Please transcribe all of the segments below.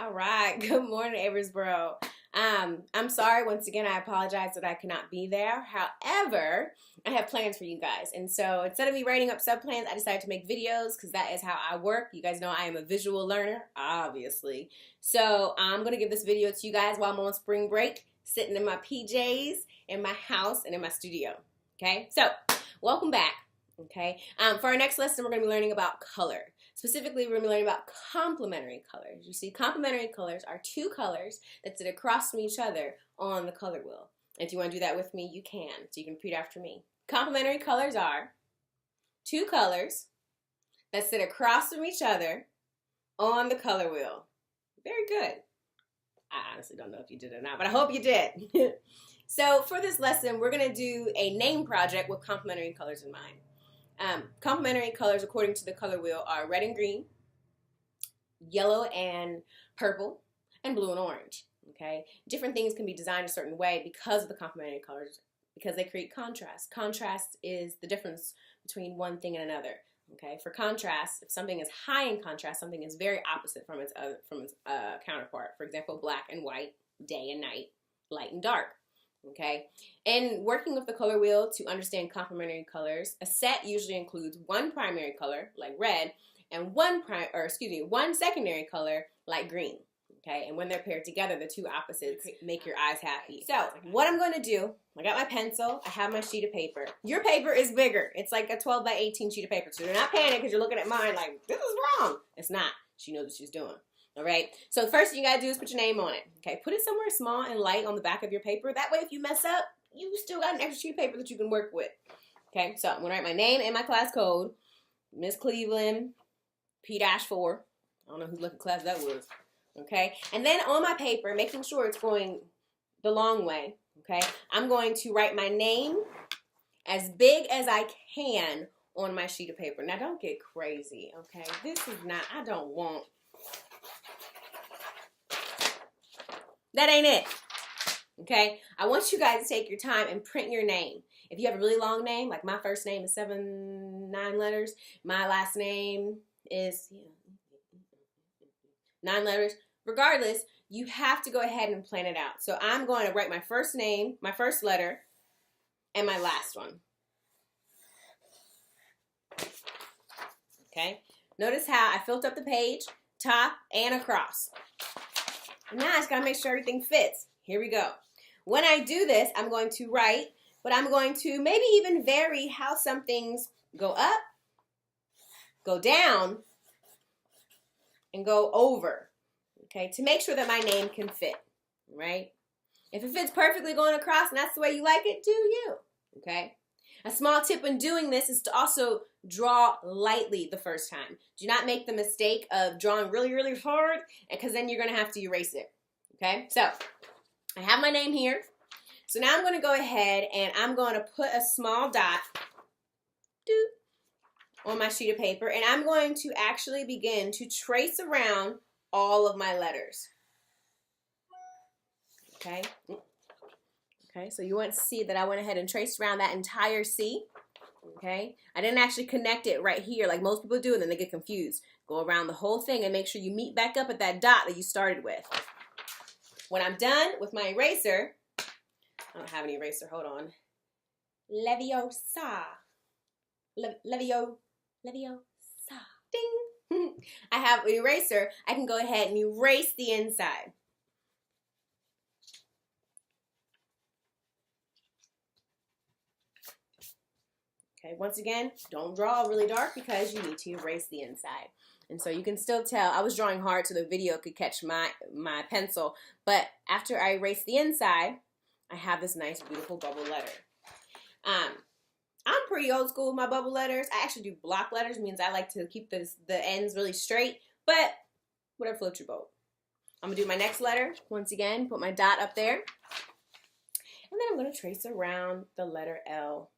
All right. Good morning, Eversboro. I'm sorry. Once again, I apologize that I cannot be there. However, I have plans for you guys. And so instead of me writing up sub plans, I decided to make videos because that is how I work. You guys know I am a visual learner, obviously. So I'm going to give this video to you guys while I'm on spring break, sitting in my PJs, in my house, and in my studio. Okay? So welcome back. Okay? For our next lesson, we're going to be learning about color. Specifically, we're going to be learning about complementary colors. You see, complementary colors are two colors that sit across from each other on the color wheel. And if you want to do that with me, you can. So you can repeat after me. Complementary colors are two colors that sit across from each other on the color wheel. Very good. I honestly don't know if you did or not, but I hope you did. So for this lesson, we're going to do a name project with complementary colors in mind. Complementary colors, according to the color wheel, are red and green, yellow and purple, and blue and orange. Okay, different things can be designed a certain way because of the complementary colors, because they create contrast. Contrast is the difference between one thing and another. Okay, for contrast, if something is high in contrast, something is very opposite from its counterpart. For example, black and white, day and night, light and dark. Okay, in working with the color wheel to understand complementary colors, a set usually includes one primary color, like red, and one secondary color, like green. Okay, and when they're paired together, the two opposites make your eyes happy. So, what I'm going to do, I got my pencil, I have my sheet of paper. Your paper is bigger. It's like a 12 by 18 sheet of paper, so do not panic because you're looking at mine like, this is wrong. It's not. She knows what she's doing. All right, so the first thing you gotta do is put your name on it. Okay, put it somewhere small and light on the back of your paper. That way, if you mess up, you still got an extra sheet of paper that you can work with. Okay, so I'm gonna write my name and my class code, Miss Cleveland, P-4. I don't know whose lucky class that was. Okay, and then on my paper, making sure it's going the long way. Okay, I'm going to write my name as big as I can on my sheet of paper. Now, don't get crazy. Okay, this is not. I don't want. That ain't it, okay? I want you guys to take your time and print your name. If you have a really long name, like my first name is 9 letters, my last name is 9 letters. Regardless, you have to go ahead and plan it out. So I'm going to write my first name, my first letter, and my last one. Okay? Notice how I filled up the page, top and across. Now I just gotta make sure everything fits. Here we go. When I do this, I'm going to write, but I'm going to maybe even vary how some things go up, go down, and go over, okay, to make sure that my name can fit, right? If it fits perfectly going across and that's the way you like it, do you, okay? A small tip when doing this is to also draw lightly the first time. Do not make the mistake of drawing really, really hard, because then you're going to have to erase it. Okay, so I have my name here. So now I'm going to go ahead and I'm going to put a small dot on my sheet of paper, and I'm going to actually begin to trace around all of my letters. Okay. Okay, so you want to see that I went ahead and traced around that entire C. Okay, I didn't actually connect it right here like most people do, and then they get confused. Go around the whole thing and make sure you meet back up at that dot that you started with. When I'm done with my eraser, I don't have any eraser, hold on. Leviosa. Leviosa. Ding. I have an eraser. I can go ahead and erase the inside. Okay, once again, don't draw really dark because you need to erase the inside. And so you can still tell, I was drawing hard so the video could catch my pencil, but after I erase the inside, I have this nice, beautiful bubble letter. I'm pretty old school with my bubble letters. I actually do block letters, means I like to keep the ends really straight, but whatever floats your boat. I'm gonna do my next letter, once again, put my dot up there, and then I'm gonna trace around the letter L.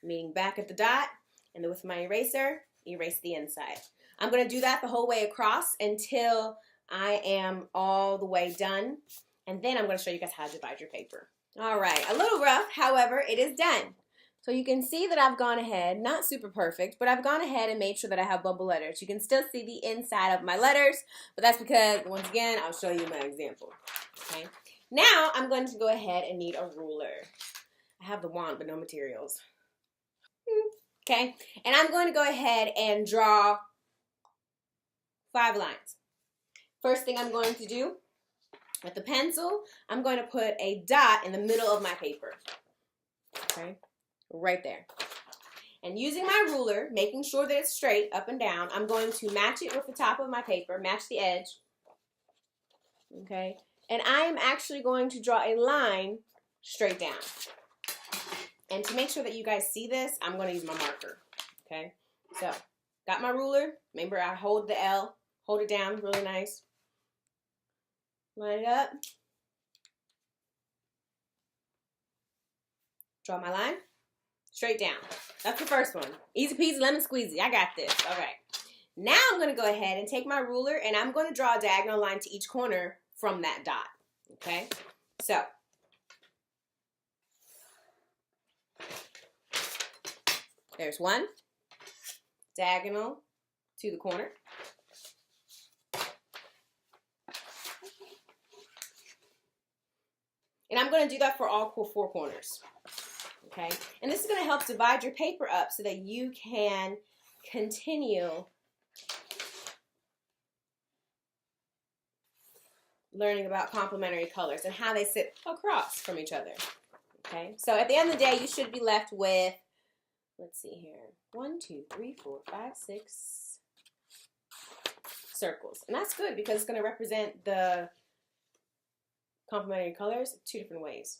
Meeting back at the dot, and then with my eraser, erase the inside. I'm going to do that the whole way across until I am all the way done, and then I'm going to show you guys how to divide your paper. All right, a little rough, however, it is done. So you can see that I've gone ahead, not super perfect, but I've gone ahead and made sure that I have bubble letters. You can still see the inside of my letters, but that's because, once again, I'll show you my example. Okay. Now I'm going to go ahead and need a ruler. I have the wand, but no materials. Okay. And I'm going to go ahead and draw 5 lines. First thing I'm going to do, with the pencil, I'm going to put a dot in the middle of my paper. Okay. Right there. And using my ruler, making sure that it's straight up and down, I'm going to match it with the top of my paper, match the edge. Okay. And I am actually going to draw a line straight down. And to make sure that you guys see this, I'm going to use my marker. Okay. So, got my ruler. Remember, I hold the L, hold it down really nice. Line it up. Draw my line. Straight down. That's the first one. Easy peasy, lemon squeezy. I got this. All right. Now I'm going to go ahead and take my ruler and I'm going to draw a diagonal line to each corner from that dot. Okay? So, there's one. Diagonal to the corner. And I'm going to do that for all 4 corners. Okay, and this is going to help divide your paper up so that you can continue learning about complementary colors and how they sit across from each other. Okay, so at the end of the day, you should be left with, let's see here, 1, 2, 3, 4, 5, 6 circles. And that's good because it's going to represent the complementary colors 2 different ways.